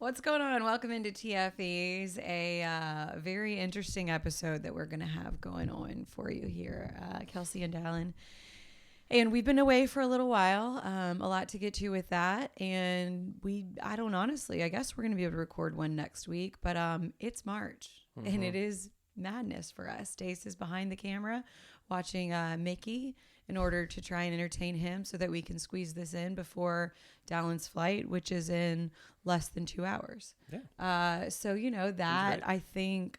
What's going on? Welcome into TFEs, a very interesting episode that we're going to have going on for you here, Kelsey and Dalen. And we've been away for a little while, a lot to get to with that. And I guess we're going to be able to record one next week, but it's March and it is madness for us. Dace is behind the camera watching Mickey in order to try and entertain him so that we can squeeze this in before Dalen's flight, which is in less than 2 hours. Yeah. So, that I think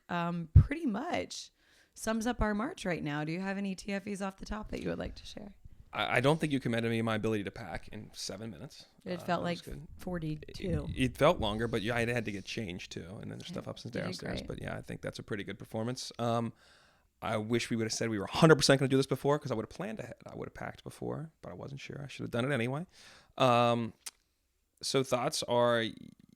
pretty much sums up our March right now. Do you have any TFEs off the top that you would like to share? I don't think you commended me my ability to pack in 7 minutes. It felt like 42. It felt longer, but I had to get changed too, and then there's stuff up and downstairs. But yeah, I think that's a pretty good performance. I wish we would have said we were 100% going to do this before, because I would have planned ahead. I would have packed before, but I wasn't sure. I should have done it anyway. So thoughts are,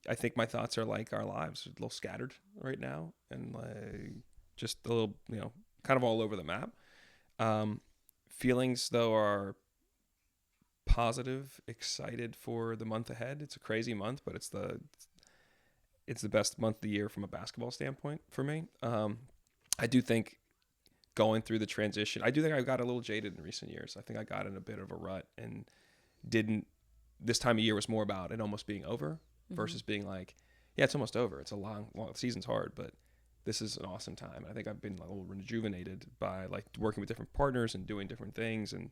I think my thoughts are like our lives, a little scattered right now, and just a little, kind of all over the map. Feelings, though, are positive, excited for the month ahead. It's a crazy month, but it's the best month of the year from a basketball standpoint for me. I do think going through the transition, I do think I got a little jaded in recent years. I think I got in a bit of a rut and this time of year was more about it almost being over versus being like, yeah, it's almost over. It's a long the season's hard, but this is an awesome time. I think I've been a little rejuvenated by like working with different partners and doing different things, and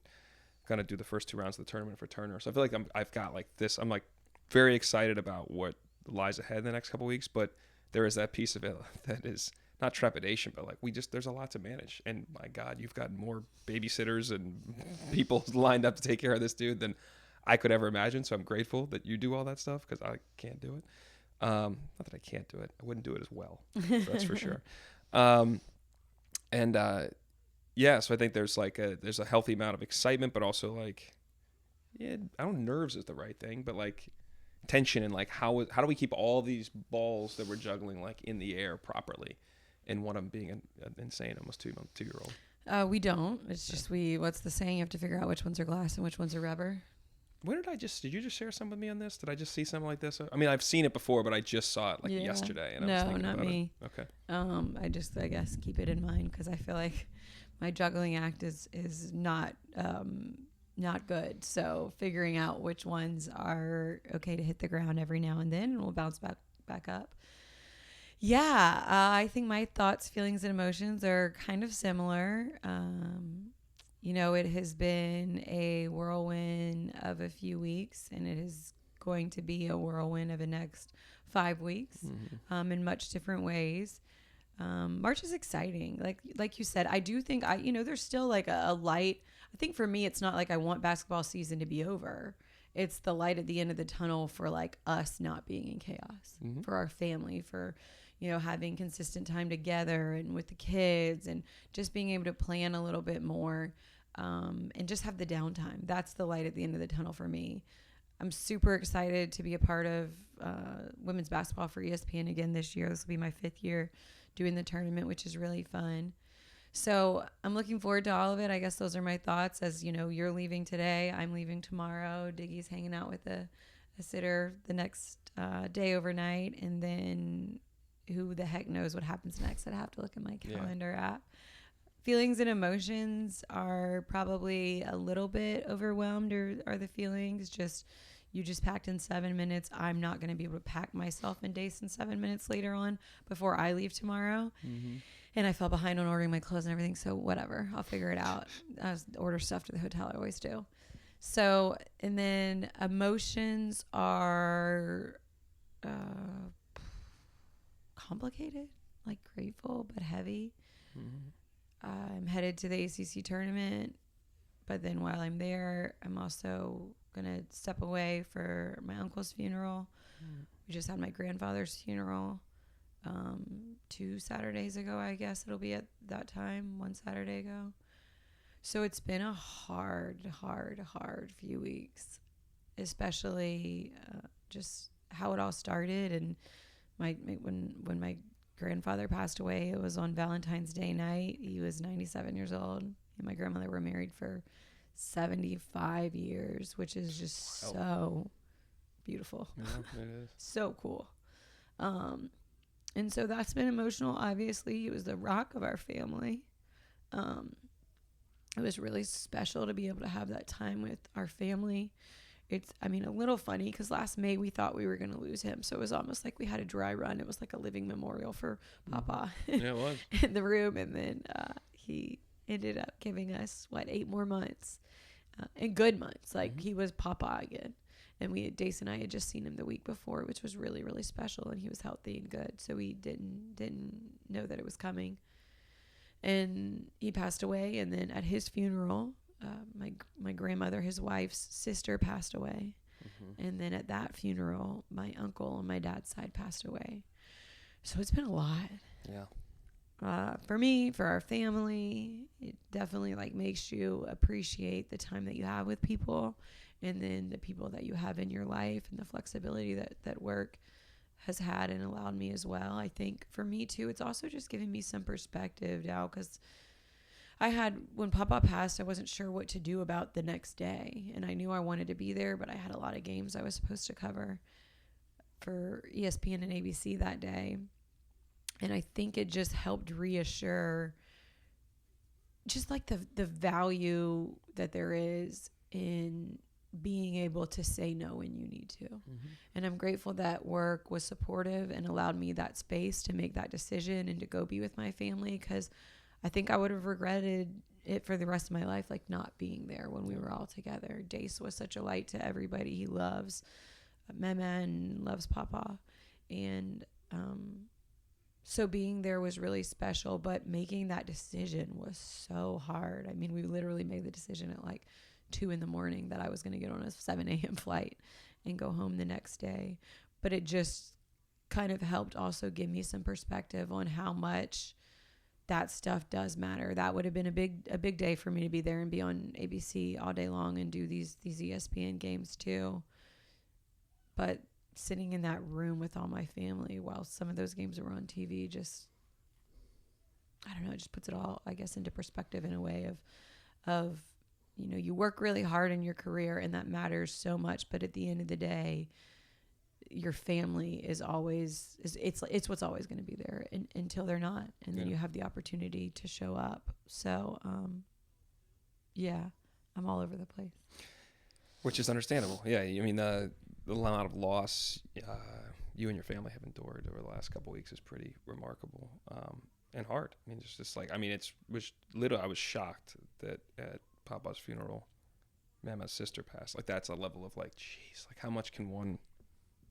kind of do the first 2 rounds of the tournament for Turner. So I feel like I've got like this. I'm like very excited about what lies ahead in the next couple of weeks, but there is that piece of it that is not trepidation, but like there's a lot to manage. And my God, you've got more babysitters and people lined up to take care of this dude than I could ever imagine. So I'm grateful that you do all that stuff, because I can't do it. Not that I can't do it. I wouldn't do it as well. So that's for sure. So I think there's a healthy amount of excitement, but also like, I don't know, nerves is the right thing, but like tension, and like how do we keep all these balls that we're juggling like in the air properly, and one of them being an insane almost 2-year-old. We don't. It's just what's the saying? You have to figure out which ones are glass and which ones are rubber. Did you just share some with me on this? Did I just see something like this? I mean, I've seen it before, but I just saw it yesterday. And I was thinking not about me. It. Okay. I guess keep it in mind, because I feel like my juggling act is not good. So figuring out which ones are okay to hit the ground every now and then, and we'll bounce back up. Yeah, I think my thoughts, feelings, and emotions are kind of similar. It has been a whirlwind of a few weeks, and it is going to be a whirlwind of the next 5 weeks, in much different ways. March is exciting. Like you said, I do think there's still like a light. I think for me, it's not like I want basketball season to be over. It's the light at the end of the tunnel for like us not being in chaos, for our family, for having consistent time together and with the kids, and just being able to plan a little bit more, and just have the downtime. That's the light at the end of the tunnel for me. I'm super excited to be a part of women's basketball for ESPN again this year. This will be my 5th year doing the tournament, which is really fun. So I'm looking forward to all of it. I guess those are my thoughts. As you're leaving today, I'm leaving tomorrow. Diggy's hanging out with a sitter the next day overnight, and then who the heck knows what happens next. I'd have to look at my calendar app. Feelings and emotions are probably a little bit overwhelmed, or are the feelings just, you just packed in 7 minutes. I'm not going to be able to pack myself and Dace in 7 minutes later on before I leave tomorrow. And I fell behind on ordering my clothes and everything. So whatever, I'll figure it out. I order stuff to the hotel. I always do. So, and then emotions are complicated, like grateful, but heavy. I'm headed to the ACC tournament, but then while I'm there, I'm also going to step away for my uncle's funeral. We just had my grandfather's funeral 2 Saturdays ago, I guess it'll be at that time, 1 Saturday ago. So it's been a hard few weeks, especially just how it all started. And when my grandfather passed away, it was on Valentine's Day night. He was 97 years old. And my grandmother were married for 75 years, which is just so beautiful. Yeah, it is. So cool. And so that's been emotional. Obviously, he was the rock of our family. It was really special to be able to have that time with our family. It's, I mean, a little funny because last May we thought we were going to lose him. So it was almost like we had a dry run. It was like a living memorial for Papa Yeah, it was. in the room. And then he ended up giving us, 8 more months and good months. Like he was Papa again. And Dace and I had just seen him the week before, which was really, really special. And he was healthy and good. So we didn't know that it was coming. And he passed away. And then at his funeral, my grandmother, his wife's sister, passed away. And then at that funeral, my uncle on my dad's side passed away. So it's been a lot. Yeah. For me, for our family, it definitely makes you appreciate the time that you have with people, and then the people that you have in your life, and the flexibility that work has had and allowed me as well. I think for me too, it's also just giving me some perspective now, because when Papa passed, I wasn't sure what to do about the next day, and I knew I wanted to be there, but I had a lot of games I was supposed to cover for ESPN and ABC that day. And I think it just helped reassure just the value that there is in being able to say no when you need to. And I'm grateful that work was supportive and allowed me that space to make that decision and to go be with my family, because I think I would have regretted it for the rest of my life, not being there when we were all together. Dace was such a light to everybody. He loves Mama and loves Papa. And so being there was really special, but making that decision was so hard. I mean, we literally made the decision at 2 a.m. that I was going to get on a 7 a.m. flight and go home the next day. But it just kind of helped also give me some perspective on how much that stuff does matter. That would have been a big day for me to be there and be on ABC all day long and do these ESPN games too. But sitting in that room with all my family while some of those games were on TV, just, I don't know, it just puts it all, I guess, into perspective in a way of you work really hard in your career and that matters so much, but at the end of the day, your family is always, it's what's always going to be there until they're not. And then you have the opportunity to show up. So, yeah, I'm all over the place. Which is understandable. Yeah, I mean, the amount of loss you and your family have endured over the last couple of weeks is pretty remarkable and hard. I mean, it's just I was shocked that at Papa's funeral, Mama's sister passed. That's a level of geez, how much can one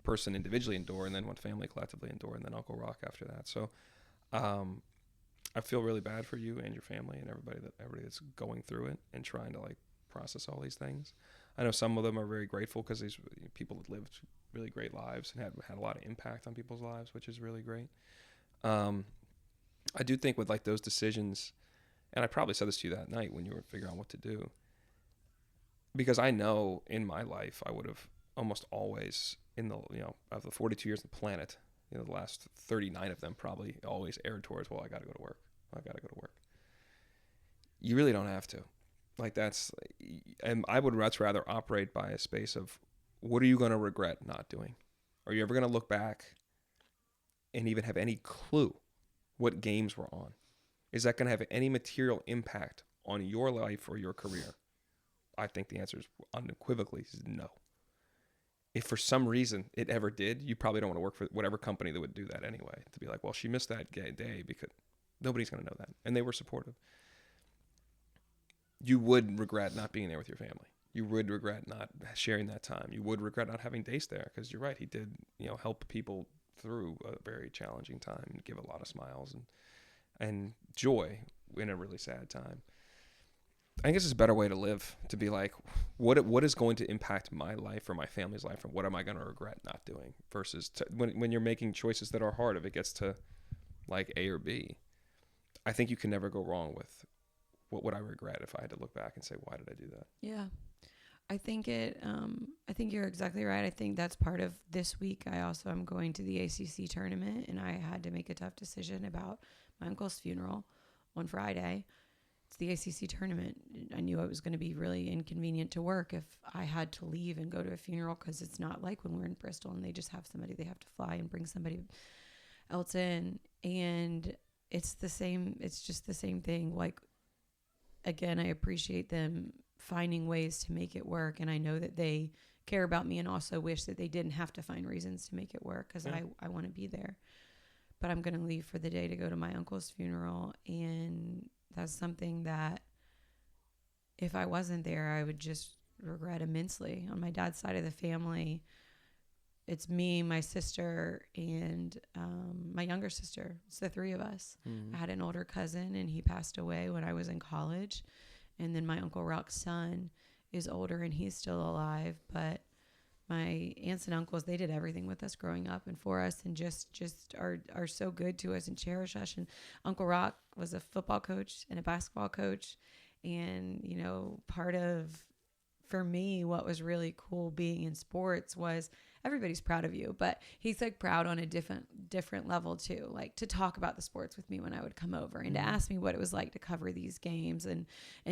person individually endure, and then one family collectively endure, and then Uncle Rock after that. So, I feel really bad for you and your family and everybody that's going through it and trying to process all these things. I know some of them are very grateful because these people have lived really great lives and had a lot of impact on people's lives, which is really great. I do think with those decisions, and I probably said this to you that night when you were figuring out what to do, because I know in my life I would have almost always of the 42 years on the planet, the last 39 of them probably always aired towards, well, I got to go to work. You really don't have to. And I would much rather operate by a space of, what are you going to regret not doing? Are you ever going to look back and even have any clue what games were on? Is that going to have any material impact on your life or your career? I think the answer is unequivocally no. If for some reason it ever did, you probably don't want to work for whatever company that would do that anyway. To be well, she missed that day, because nobody's going to know that. And they were supportive. You would regret not being there with your family. You would regret not sharing that time. You would regret not having Dace there, because you're right. He did, help people through a very challenging time and give a lot of smiles and joy in a really sad time. I guess it's a better way to live, to be what is going to impact my life or my family's life, and what am I going to regret not doing, versus when you're making choices that are hard, if it gets to A or B, I think you can never go wrong with what would I regret if I had to look back and say, why did I do that? Yeah. I think you're exactly right. I think that's part of this week. I also am going to the ACC tournament, and I had to make a tough decision about my uncle's funeral on Friday. it's the ACC tournament. I knew it was going to be really inconvenient to work if I had to leave and go to a funeral, because it's not like when we're in Bristol and they just have somebody, they have to fly and bring somebody else in. And it's just the same thing. Like, again, I appreciate them finding ways to make it work. And I know that they care about me and also wish that they didn't have to find reasons to make it work, because I want to be there. But I'm going to leave for the day to go to my uncle's funeral. And that's something that if I wasn't there, I would just regret immensely. On my dad's side of the family, it's me, my sister, and my younger sister. It's the three of us. I had an older cousin, and he passed away when I was in college. And then my Uncle Rock's son is older, and he's still alive. But my aunts and uncles, they did everything with us growing up and for us, and just are so good to us and cherish us. And Uncle Rock was a football coach and a basketball coach. And, you know, part of, for me, what was really cool being in sports was everybody's proud of you, but he's like proud on a different level too. Like to talk about the sports with me when I would come over, and to ask me what it was like to cover these games, and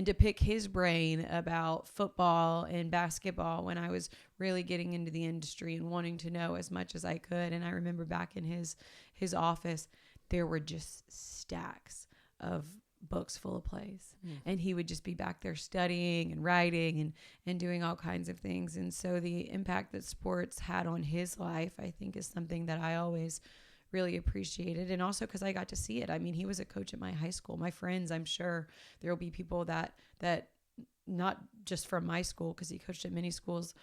to pick his brain about football and basketball when I was really getting into the industry and wanting to know as much as I could. And I remember back in his office, there were just stacks of books full of plays, and he would just be back there studying and writing and doing all kinds of things. And so the impact that sports had on his life, I think, is something that I always really appreciated. And also because I got to see it. I mean, he was a coach at my high school. My friends, I'm sure there will be people that not just from my school, because he coached at many schools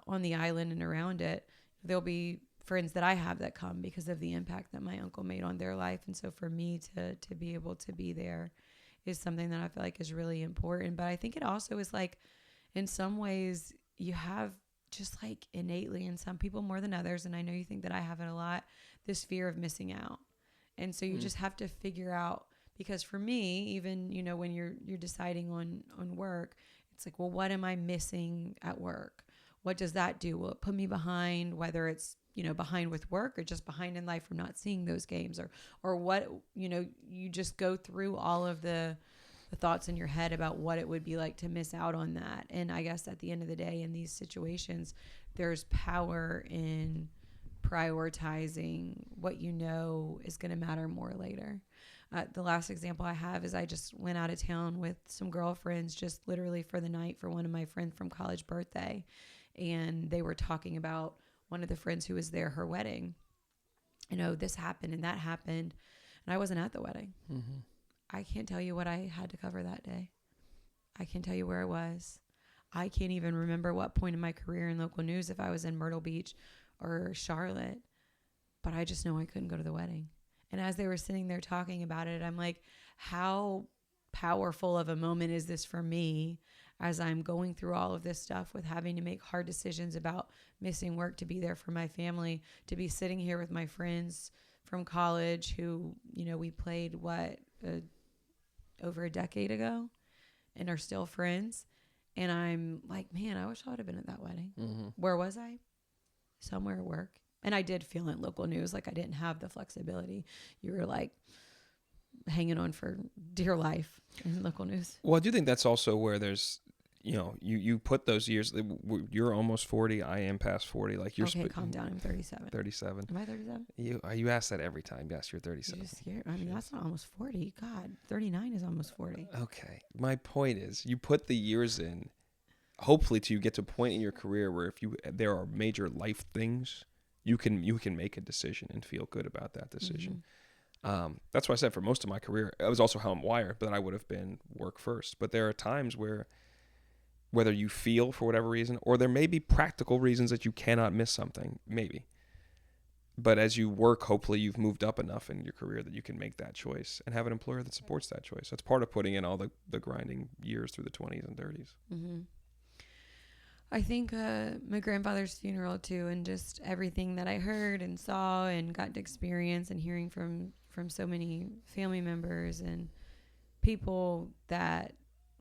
on the island and around it. There'll be friends that I have that come because of the impact that my uncle made on their life. And so for me to be able to be there is something that I feel like is really important. But I think it also is like, in some ways, you have just like innately, in some people more than others, and I know you think that I have it a lot, this fear of missing out. And so you just have to figure out, because for me, even, you know, when you're deciding on work, it's like, well, what am I missing at work? What does that do? Will it put me behind, whether it's, you know, behind with work or just behind in life from not seeing those games, or what, you know, you just go through all of the thoughts in your head about what it would be like to miss out on that. And I guess at the end of the day, in these situations, there's power in prioritizing what you know is going to matter more later. The last example I have is I just went out of town with some girlfriends, just literally for the night, for one of my friends from college birthday. And they were talking about one of the friends who was there, her wedding. You know, this happened and that happened, and I wasn't at the wedding. I can't tell you what I had to cover that day. I can't tell you where I was. I can't even remember what point in my career in local news, if I was in Myrtle Beach or Charlotte, but I just know I couldn't go to the wedding. And as they were sitting there talking about it, I'm like, how powerful of a moment is this for me as I'm going through all of this stuff with having to make hard decisions about missing work to be there for my family, to be sitting here with my friends from college who, you know, we played over a decade ago and are still friends. And I'm like, man, I wish I would have been at that wedding. Where was I? Somewhere at work. And I did feel in local news like I didn't have the flexibility. You were like hanging on for dear life in local news. Well, I do think that's also where there's, you know, you put those years. You're almost 40. I am past 40. Like you're. Okay, calm down. I'm 37. 37. Am I 37? You ask that every time. Yes, you're 37. You're scared. I mean, that's not almost 40. God, 39 is almost 40. Okay. My point is, you put the years in, hopefully, till you get to a point in your career where there are major life things, you can make a decision and feel good about that decision. That's why I said for most of my career, it was also how I'm wired, but I would have been work first. But there are times where, whether you feel for whatever reason, or there may be practical reasons that you cannot miss something, maybe. But as you work, hopefully you've moved up enough in your career that you can make that choice and have an employer that supports that choice. That's part of putting in all the grinding years through the 20s and 30s. I think my grandfather's funeral too, and just everything that I heard and saw and got to experience, and hearing from so many family members and people that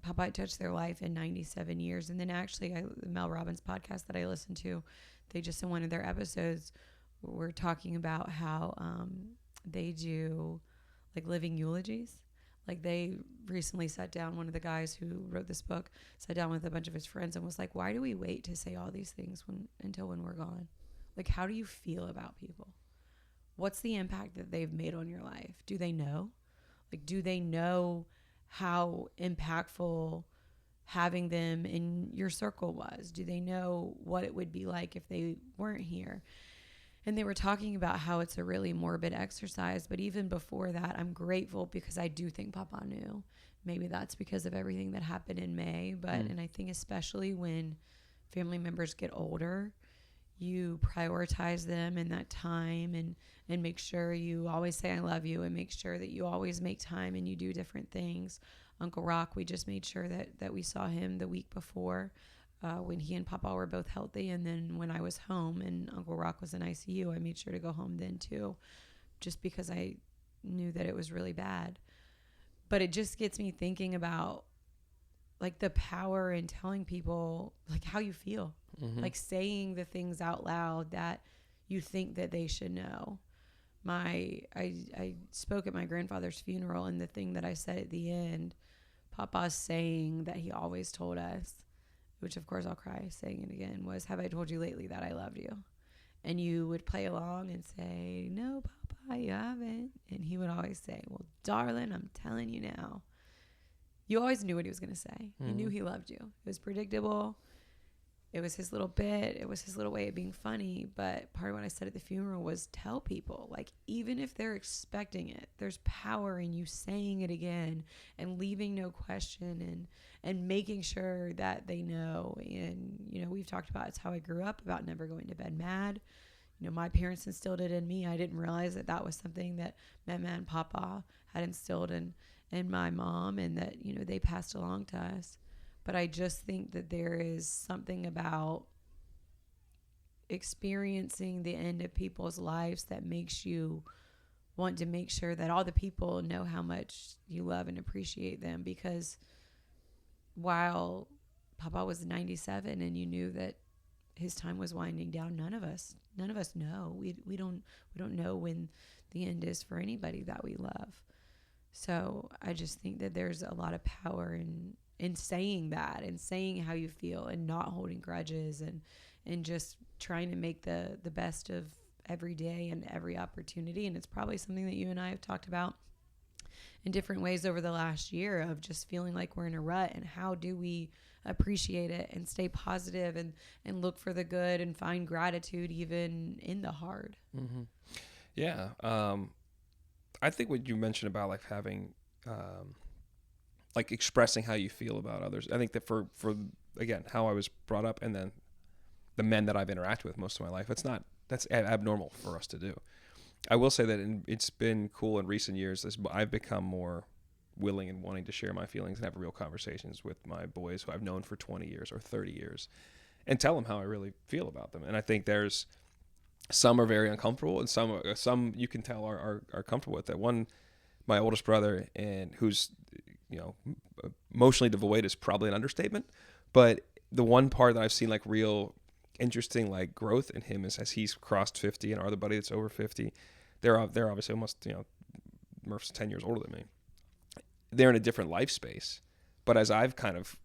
Popeye touched their life in 97 years. And then actually the Mel Robbins podcast that I listened to, they just in one of their episodes were talking about how they do like living eulogies. Like they recently sat down, one of the guys who wrote this book sat down with a bunch of his friends and was like, why do we wait to say all these things until we're gone? Like, how do you feel about people? What's the impact that they've made on your life? Do they know? Like, do they know how impactful having them in your circle was? Do they know what it would be like if they weren't here? And they were talking about how it's a really morbid exercise. But even before that, I'm grateful because I do think Papa knew. Maybe that's because of everything that happened in May. But, and I think especially when family members get older, you prioritize them in that time and make sure you always say I love you and make sure that you always make time and you do different things. Uncle Rock, we just made sure that we saw him the week before when he and Papa were both healthy. And then when I was home and Uncle Rock was in ICU, I made sure to go home then too, just because I knew that it was really bad. But it just gets me thinking about like the power in telling people like how you feel, like saying the things out loud that you think that they should know. I spoke at my grandfather's funeral, and the thing that I said at the end, Papa's saying that he always told us, which of course I'll cry saying it again, was, have I told you lately that I loved you? And you would play along and say, no, Papa, you haven't. And he would always say, well, darling, I'm telling you now. You always knew what he was going to say. You knew he loved you. It was predictable. It was his little bit. It was his little way of being funny. But part of what I said at the funeral was tell people, like, even if they're expecting it, there's power in you saying it again and leaving no question and making sure that they know. And, you know, we've talked about it's how I grew up, about never going to bed mad. You know, my parents instilled it in me. I didn't realize that was something that Mama and Papa had instilled in my mom, and that, you know, they passed along to us. But I just think that there is something about experiencing the end of people's lives that makes you want to make sure that all the people know how much you love and appreciate them. Because while Papa was 97 and you knew that his time was winding down, none of us know. We don't know when the end is for anybody that we love. So I just think that there's a lot of power in saying that and saying how you feel and not holding grudges and just trying to make the best of every day and every opportunity. And it's probably something that you and I have talked about in different ways over the last year, of just feeling like we're in a rut, and how do we appreciate it and stay positive and look for the good and find gratitude even in the hard. Yeah. I think what you mentioned about like having, like expressing how you feel about others. I think that for again, how I was brought up and then the men that I've interacted with most of my life, that's abnormal for us to do. I will say that it's been cool in recent years as I've become more willing and wanting to share my feelings and have real conversations with my boys who I've known for 20 years or 30 years and tell them how I really feel about them. And I think there's some are very uncomfortable, and some you can tell are comfortable with that. One, my oldest brother, and who's, you know, emotionally devoid is probably an understatement, but the one part that I've seen like real interesting like growth in him is as he's crossed 50, and our other buddy that's over 50, they're obviously almost, you know, Murph's 10 years older than me. They're in a different life space, but as I've kind of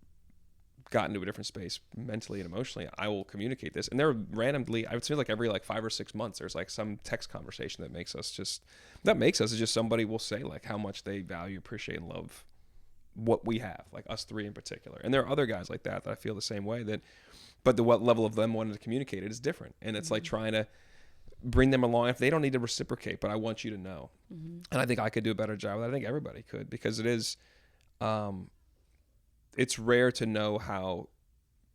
gotten to a different space mentally and emotionally, I will communicate this. And they're randomly, I would say like every like 5 or 6 months, there's like some text conversation that makes us is just somebody will say like how much they value, appreciate, and love what we have, like us three in particular. And there are other guys like that I feel the same way, but what level of them wanting to communicate it is different. And it's like trying to bring them along if they don't need to reciprocate, but I want you to know. And I think I could do a better job. I think everybody could, because it is, it's rare to know how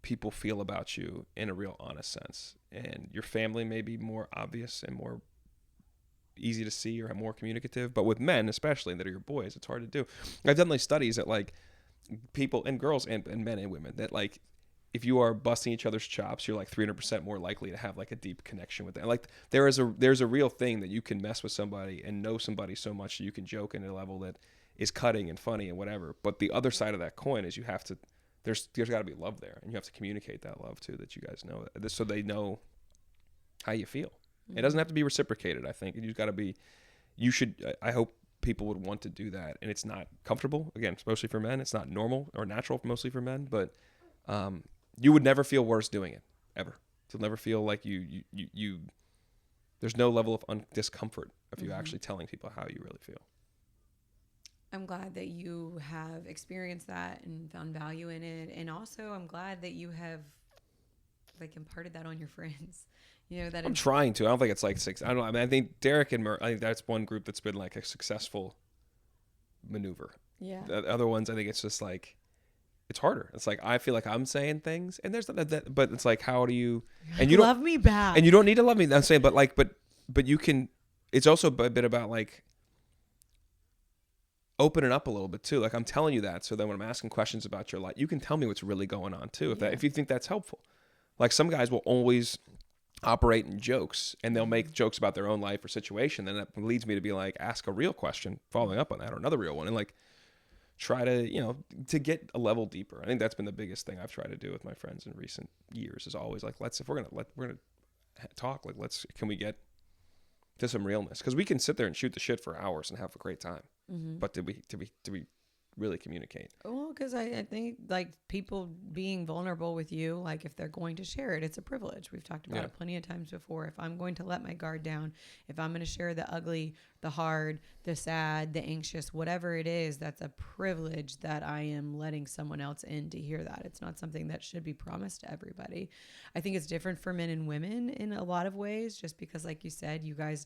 people feel about you in a real honest sense. And your family may be more obvious and more easy to see or more communicative, but with men especially that are your boys, it's hard to do. I've done like studies that like people and girls and men and women that like if you are busting each other's chops, you're like 300% more likely to have like a deep connection with them. Like there's a real thing that you can mess with somebody and know somebody so much that you can joke in a level that is cutting and funny and whatever. But the other side of that coin is you have to, there's got to be love there, and you have to communicate that love too, that you guys know, so they know how you feel. It doesn't have to be reciprocated. I think you've got to be, I hope people would want to do that, and it's not comfortable. Again, especially for men, it's not normal or natural, mostly for men. But you would never feel worse doing it ever. You'll never feel like you. There's no level of discomfort of you actually telling people how you really feel. I'm glad that you have experienced that and found value in it, and also I'm glad that you have like imparted that on your friends. You know that I'm trying to. I don't think it's like six. I don't know. I mean, I think Derek and I think that's one group that's been like a successful maneuver. Yeah. The other ones, I think it's just like it's harder. It's like I feel like I'm saying things, and there's that, but it's like how do you and you love me back, and you don't need to love me. I'm saying, but you can. It's also a bit about like open it up a little bit too. Like I'm telling you that, so then when I'm asking questions about your life, you can tell me what's really going on too. If you think that's helpful. Like some guys will always operate in jokes, and they'll make jokes about their own life or situation. Then that leads me to be like, ask a real question following up on that, or another real one, and like try to, to get a level deeper. I think that's been the biggest thing I've tried to do with my friends in recent years is always like, if we're gonna talk, like can we get to some realness? Because we can sit there and shoot the shit for hours and have a great time, but did we really communicate? Well, because I think like people being vulnerable with you, like if they're going to share it, it's a privilege. We've talked about it plenty of times before. If I'm going to let my guard down, if I'm going to share the ugly, the hard, the sad, the anxious, whatever it is, that's a privilege that I am letting someone else in to hear that. It's not something that should be promised to everybody. I think it's different for men and women in a lot of ways, just because like you said, you guys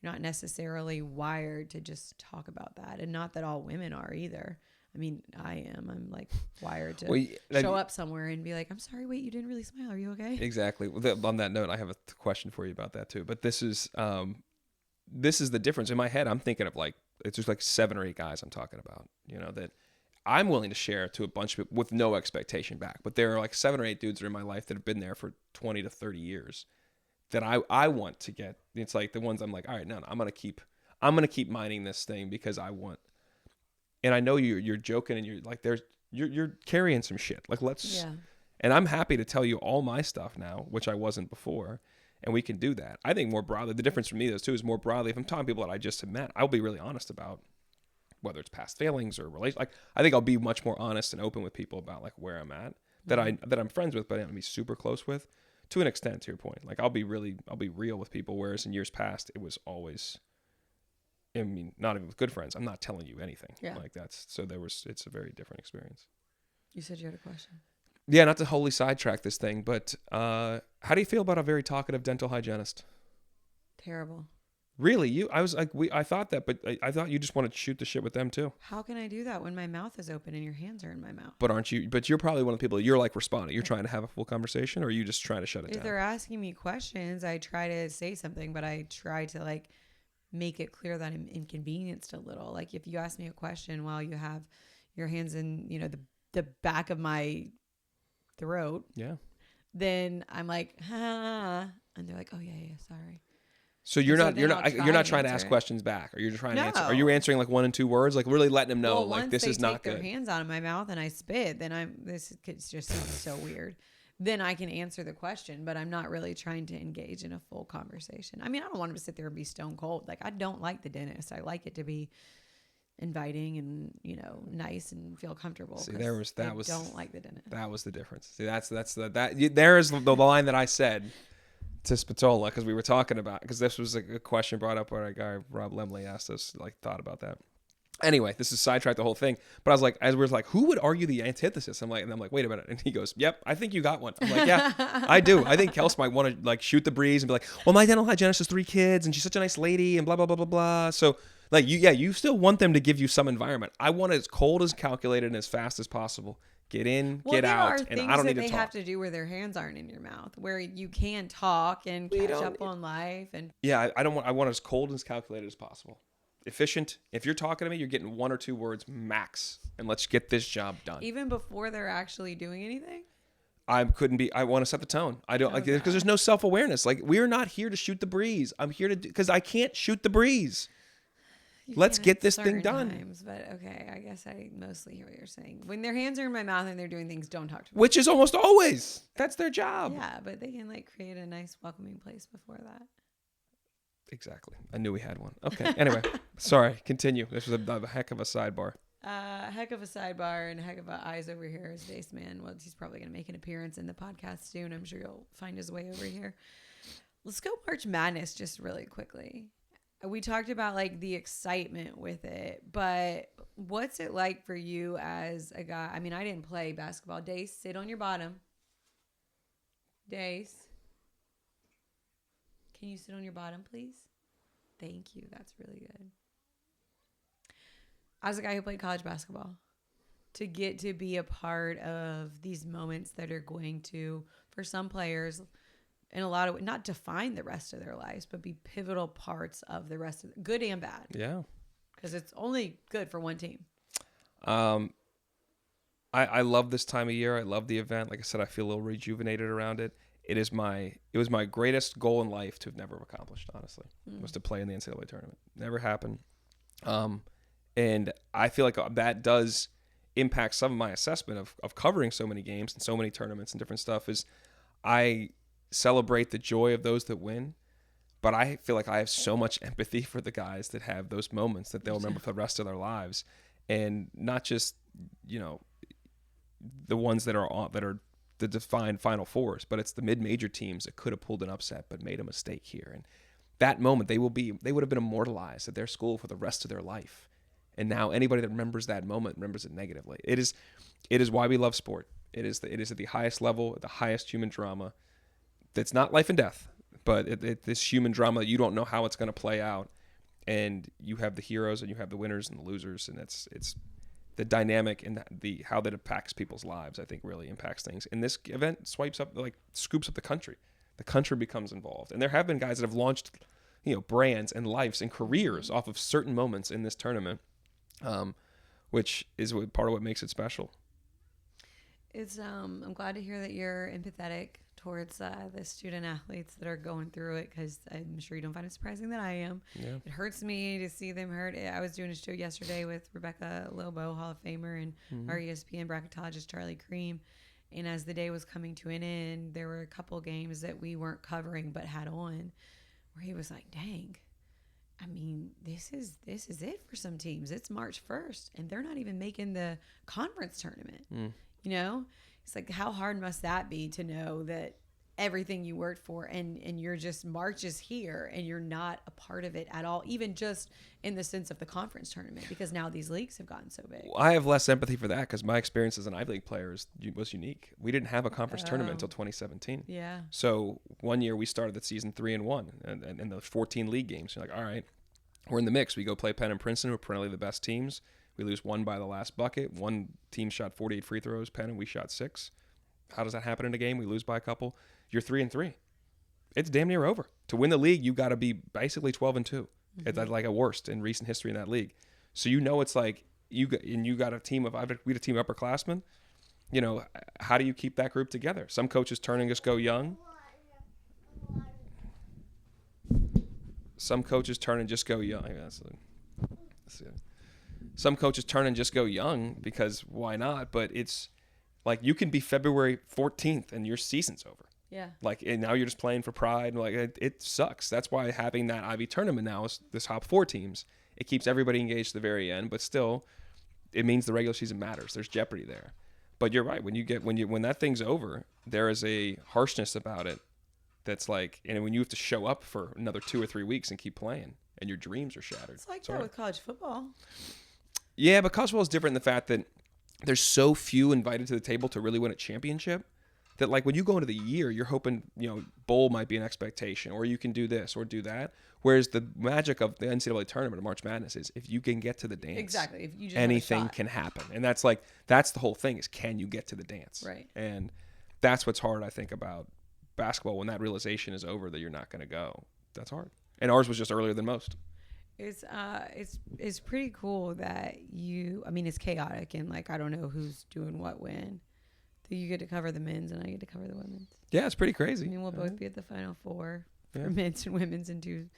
you're not necessarily wired to just talk about that. And not that all women are either. I mean, I am. I'm like wired to show up somewhere and be like, I'm sorry, wait, you didn't really smile. Are you okay? Exactly. On that note, I have a question for you about that too. But this is the difference. In my head, I'm thinking of like, it's just like 7 or 8 guys I'm talking about, that I'm willing to share to a bunch of people with no expectation back. But there are like 7 or 8 dudes that are in my life that have been there for 20 to 30 years that I want to get. It's like the ones I'm like, all right, no, I'm going to keep mining this thing because I want. And I know you're joking and you're like, you're carrying some shit. Like and I'm happy to tell you all my stuff now, which I wasn't before. And we can do that. I think more broadly, the difference for me though too is more broadly, if I'm talking to people that I just have met, I'll be really honest about whether it's past failings or relation. Like I think I'll be much more honest and open with people about like where I'm at, that I'm friends with, but I'm gonna be super close with, to an extent, to your point. Like I'll be real with people, whereas in years past it was always, I mean, not even with good friends, I'm not telling you anything. Yeah. Like it's a very different experience. You said you had a question. Yeah, not to wholly sidetrack this thing, but how do you feel about a very talkative dental hygienist? Terrible. Really? I was like, I thought that, but I thought you just wanted to shoot the shit with them too. How can I do that when my mouth is open and your hands are in my mouth? But you're probably one of the people, you're like responding. You're trying to have a full conversation, or are you just trying to shut it down? If they're asking me questions, I try to say something, but I try to like make it clear that I'm inconvenienced a little. Like if you ask me a question while you have your hands in, the back of my throat, then I'm like, and they're like, oh yeah, sorry. So you're not trying to ask questions back, or you're just trying to answer. Are you answering like 1 and 2 words, like really letting them know like this is not good? Once they take their hands out of my mouth and I spit, then it's just so weird. Then I can answer the question, but I'm not really trying to engage in a full conversation. I mean, I don't want them to sit there and be stone cold. Like I don't like the dentist. I like it to be inviting and nice and feel comfortable. See, don't like the dentist. That was the difference. See, there is the line that I said to Spatola, because we were talking about, because this was a question brought up where our guy Rob Lemley asked us, like, thought about that. Anyway, this is sidetracked the whole thing, but I was like, as we were like, who would argue the antithesis? I'm like, wait a minute, and he goes, yep, I think you got one. I'm like, yeah, I do. I think Kelsey might want to like shoot the breeze and be like, well, my dental hygienist has 3 kids and she's such a nice lady and blah blah blah blah blah. So like, you still want them to give you some environment. I want it as cold, as calculated, and as fast as possible. Get in, get out, and I don't need to talk. They have to do where their hands aren't in your mouth, where you can talk and catch up on life. And I want it as cold and as calculated as possible. Efficient. If you're talking to me, you're getting 1 or 2 words max, and let's get this job done. Even before they're actually doing anything? I want to set the tone. I don't like it because there's no self-awareness. Like, we're not here to shoot the breeze. I'm here to because I can't shoot the breeze. Let's get this thing done. But okay, I guess I mostly hear what you're saying. When their hands are in my mouth and they're doing things, don't talk to me. Which is almost always. That's their job. Yeah, but they can like create a nice welcoming place before that. Exactly. I knew we had one. Okay. Anyway, sorry. Continue. This was a heck of a sidebar. Heck of a sidebar and heck of a eyes over here as base man. Well, he's probably going to make an appearance in the podcast soon. I'm sure he'll find his way over here. Let's go March Madness just really quickly. We talked about like the excitement with it, but what's it like for you as a guy? I mean, I didn't play basketball. Dace, sit on your bottom. Dace, can you sit on your bottom, please? Thank you. That's really good. As a guy who played college basketball, to get to be a part of these moments that are going to, for some players, in a lot of, not define the rest of their lives, but be pivotal parts of the rest of good and bad. Yeah. Because it's only good for one team. I love this time of year. I love the event. Like I said, I feel a little rejuvenated around it. It was my greatest goal in life to have never accomplished, honestly, was to play in the NCAA tournament. Never happened. And I feel like that does impact some of my assessment of covering so many games and so many tournaments and different stuff. Is I celebrate the joy of those that win, but I feel like I have so much empathy for the guys that have those moments that they'll remember for the rest of their lives, and not just, you know, the ones that are the defined Final Fours, but it's the mid-major teams that could have pulled an upset but made a mistake here. And that moment, they would have been immortalized at their school for the rest of their life. And now anybody that remembers that moment remembers it negatively. It is why we love sport. It is at the highest level, the highest human drama. That's not life and death, but this human drama that you don't know how it's going to play out. And you have the heroes and you have the winners and the losers, and it's the dynamic and how that impacts people's lives, I think, really impacts things. And this event scoops up the country. The country becomes involved. And there have been guys that have launched, brands and lives and careers off of certain moments in this tournament, which is part of what makes it special. It's I'm glad to hear that you're empathetic towards the student athletes that are going through it, because I'm sure you don't find it surprising that I am. Yeah. It hurts me to see them hurt. I was doing a show yesterday with Rebecca Lobo, Hall of Famer, and our ESPN bracketologist Charlie Cream. And as the day was coming to an end, there were a couple games that we weren't covering but had on, where he was like, "Dang, I mean, this is it for some teams. It's March 1st, and they're not even making the conference tournament." It's like, how hard must that be to know that everything you worked for and you're just March is here and you're not a part of it at all, even just in the sense of the conference tournament, because now these leagues have gotten so big. Well, I have less empathy for that because my experience as an Ivy League player was unique. We didn't have a conference tournament until 2017. Yeah. So one year we started the season 3-1 and the 14 league games. You're like, all right, we're in the mix. We go play Penn and Princeton, who are perennially the best teams. We lose one by the last bucket. One team shot 48 free throws, Penn, and we shot 6. How does that happen in a game? We lose by a couple. You're 3-3. It's damn near over. To win the league, you got to be basically 12-2. It's like a worst in recent history in that league. So it's like you got a team of upperclassmen. How do you keep that group together? Some coaches turn and just go young. Some coaches turn and just go young. Some coaches turn and just go young because why not? But it's like you can be February 14th and your season's over. Yeah. And now you're just playing for pride. And it sucks. That's why having that Ivy tournament now is the top 4 teams. It keeps everybody engaged to the very end, but still, it means the regular season matters. There's jeopardy there. But you're right. When that thing's over, there is a harshness about it. That's like, and when you have to show up for another 2 or 3 weeks and keep playing, and your dreams are shattered. It's like that with college football. Yeah, but college football is different in the fact that there's so few invited to the table to really win a championship that, like, when you go into the year, you're hoping, bowl might be an expectation, or you can do this or do that. Whereas the magic of the NCAA tournament of March Madness is if you can get to the dance, exactly. If you just anything can happen. And that's the whole thing is, can you get to the dance? Right. And that's what's hard, I think, about basketball. When that realization is over that you're not going to go, that's hard. And ours was just earlier than most. It's pretty cool that it's chaotic and like I don't know who's doing what when. That you get to cover the men's and I get to cover the women's. Yeah, it's pretty crazy. I mean, we'll both be at the Final Four for men's and women's in 2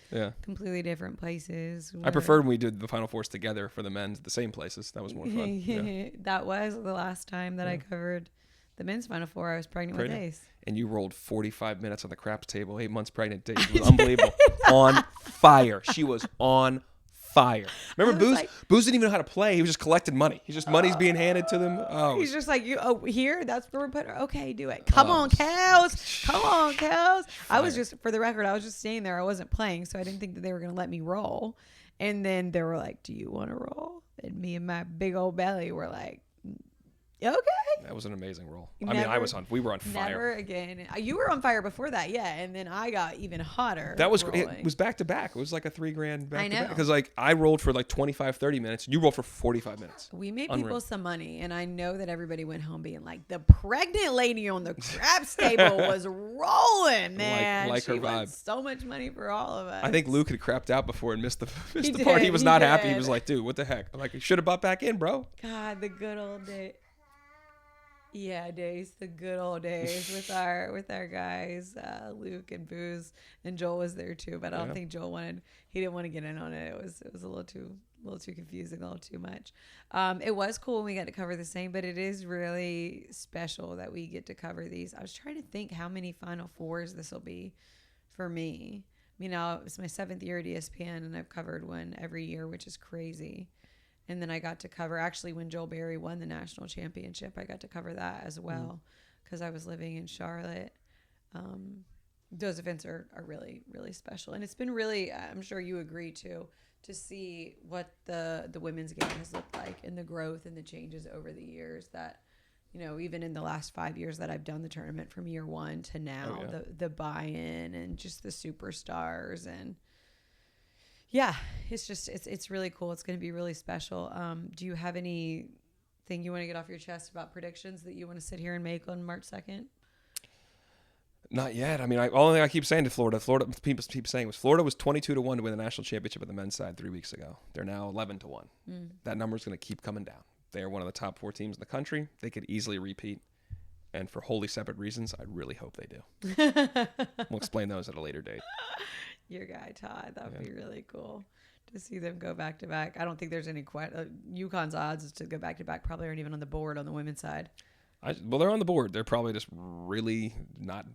completely different places. I preferred when we did the Final Fours together for the men's at the same places. That was more fun. That was the last time that I covered The men's Final Four, I was pregnant with Ace. And you rolled 45 minutes on the craps table, 8 months pregnant. It was unbelievable. On fire. She was on fire. Remember Booze? Like, Booze didn't even know how to play. He was just collecting money. He's just money's being handed to them. Oh, he's just like, here? That's where we put her. Okay, do it. Come on, Kels. Come on, Kels. I was just, for the record, I was just standing there. I wasn't playing, so I didn't think that they were going to let me roll. And then they were like, do you want to roll? And me and my big old belly were like, okay. That was an amazing roll. We were on fire. Never again. You were on fire before that, yeah. And then I got even hotter. That was, it was back to back. It was like a $3,000 back to back. Because like I rolled for like 25, 30 minutes. You rolled for 45 minutes. We made people some money. And I know that everybody went home being like, the pregnant lady on the craps table was rolling, man. Like her she vibe. won so much money for all of us. I think Luke had crapped out before and missed the part. He was not happy. He was like, dude, what the heck? I'm like, you should have bought back in, bro. God, the good old days. Yeah, days, the good old days with our guys, Luke and Booze, and Joel was there too. But I don't think Joel he didn't want to get in on it. It was a little too confusing, a little too much. It was cool when we got to cover the same, but it is really special that we get to cover these. I was trying to think how many Final Fours this will be for me. I mean, now it's my 7th year at ESPN, and I've covered one every year, which is crazy. And then I got to cover, actually, when Joel Berry won the national championship, I got to cover that as well because I was living in Charlotte. Those events are really, really special. And it's been really, I'm sure you agree too, to see what the women's game has looked like and the growth and the changes over the years that, you know, even in the last 5 years that I've done the tournament from year one to now, the buy-in and just the superstars and, yeah, it's just, it's really cool. It's going to be really special. Do you have anything you want to get off your chest about predictions that you want to sit here and make on March 2nd? Not yet. I mean, all thing I keep saying to Florida, people keep saying was Florida was 22-1 to win the national championship at the men's side 3 weeks ago. They're now 11-1. That number is going to keep coming down. They are one of the top 4 teams in the country. They could easily repeat. And for wholly separate reasons, I really hope they do. We'll explain those at a later date. Your guy, Todd. That would be really cool to see them go back to back. I don't think there's any UConn's odds to go back to back probably aren't even on the board on the womenmen's side. Well, they're on the board. They're probably just really not.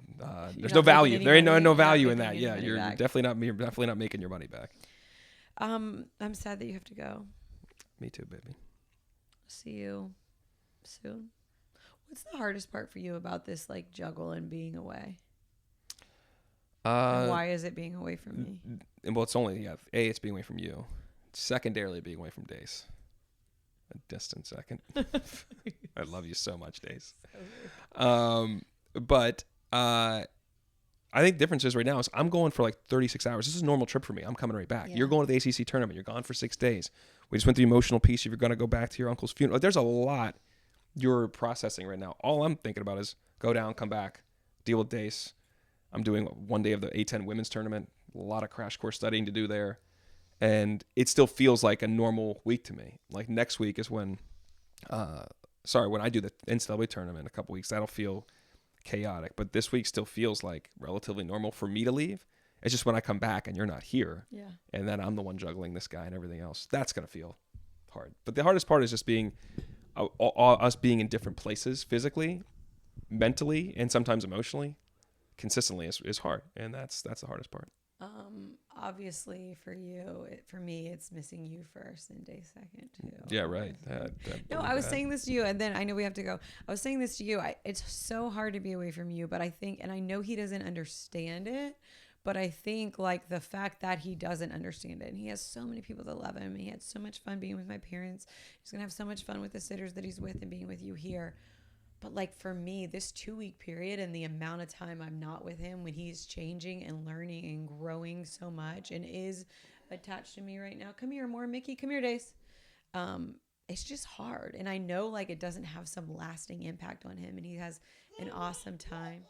There's no value. There ain't no value in that. Yeah, you're definitely not making your money back. I'm sad that you have to go. Me too, baby. See you soon. What's the hardest part for you about this, like, juggle and being away? And why is it being away from me? Well, it's only, it's being away from you. Secondarily, being away from Dace. A distant second. I love you so much, Dace. But I think the difference is right now is I'm going for like 36 hours. This is a normal trip for me. I'm coming right back. Yeah. You're going to the ACC tournament. You're gone for 6 days. We just went through the emotional piece. If you're going to go back to your uncle's funeral, there's a lot you're processing right now. All I'm thinking about is go down, come back, deal with Dace. I'm doing 1 day of the A10 women's tournament. A lot of crash course studying to do there. And it still feels like a normal week to me. Like next week is when I do the NCAA tournament in a couple weeks, that'll feel chaotic. But this week still feels like relatively normal for me to leave. It's just when I come back and you're not here. Yeah. And then I'm the one juggling this guy and everything else. That's going to feel hard. But the hardest part is just being us being in different places physically, mentally, and sometimes emotionally, consistently is hard. And that's the hardest part. Obviously for you, for me, it's missing you first and Day second too. Yeah, right. I was saying this to you, and then I know we have to go. I was saying this to you. It's so hard to be away from you, but I think, and I know he doesn't understand it, but I think like the fact that he doesn't understand it, and he has so many people that love him, and he had so much fun being with my parents. He's gonna have so much fun with the sitters that he's with and being with you here. But like for me, this 2-week period and the amount of time I'm not with him when he's changing and learning and growing so much and is attached to me right now. Come here more, Mickey. Come here, Dace. It's just hard. And I know like it doesn't have some lasting impact on him. And he has an awesome time.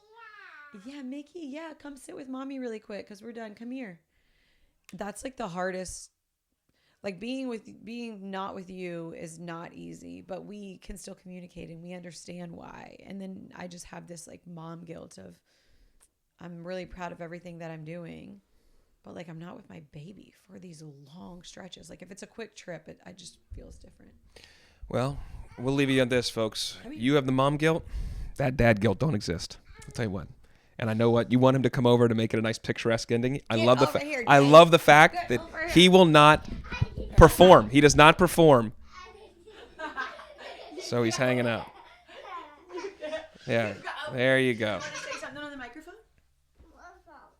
Yeah, Mickey. Yeah, come sit with mommy really quick because we're done. Come here. That's like the hardest. Like being not with you is not easy, but we can still communicate and we understand why. And then I just have this like mom guilt of I'm really proud of everything that I'm doing, but like I'm not with my baby for these long stretches. Like if it's a quick trip, I just feels different. Well, we'll leave you on this, folks. You have the mom guilt. That dad guilt don't exist. I'll tell you what. And I know what you want him to come over to make it a nice picturesque ending. I love the fact that he will not perform. He does not perform. So he's hanging out. Yeah, there you go. You want to say something on the microphone?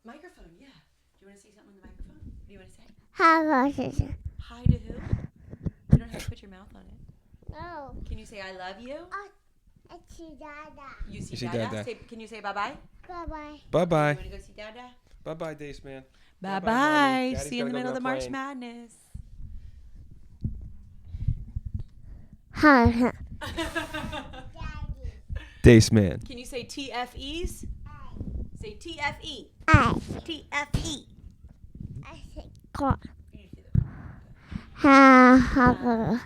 Microphone, yeah. Do you want to say something on the microphone? What do you want to say? Hi to who? You don't have to put your mouth on it. No. Can you say I love you? I see Dada. You see see Dada? Dada. Can you say bye-bye? Bye-bye. Bye-bye. You want to go see Dada? Bye-bye, Dace, man. Bye-bye. Mommy. Daddy's See you in the gotta go middle of to the March plane. Madness. Hi. Dace, man. Can you say TFEs? Say TFE. I TFE. say God. You do that. Ha ha.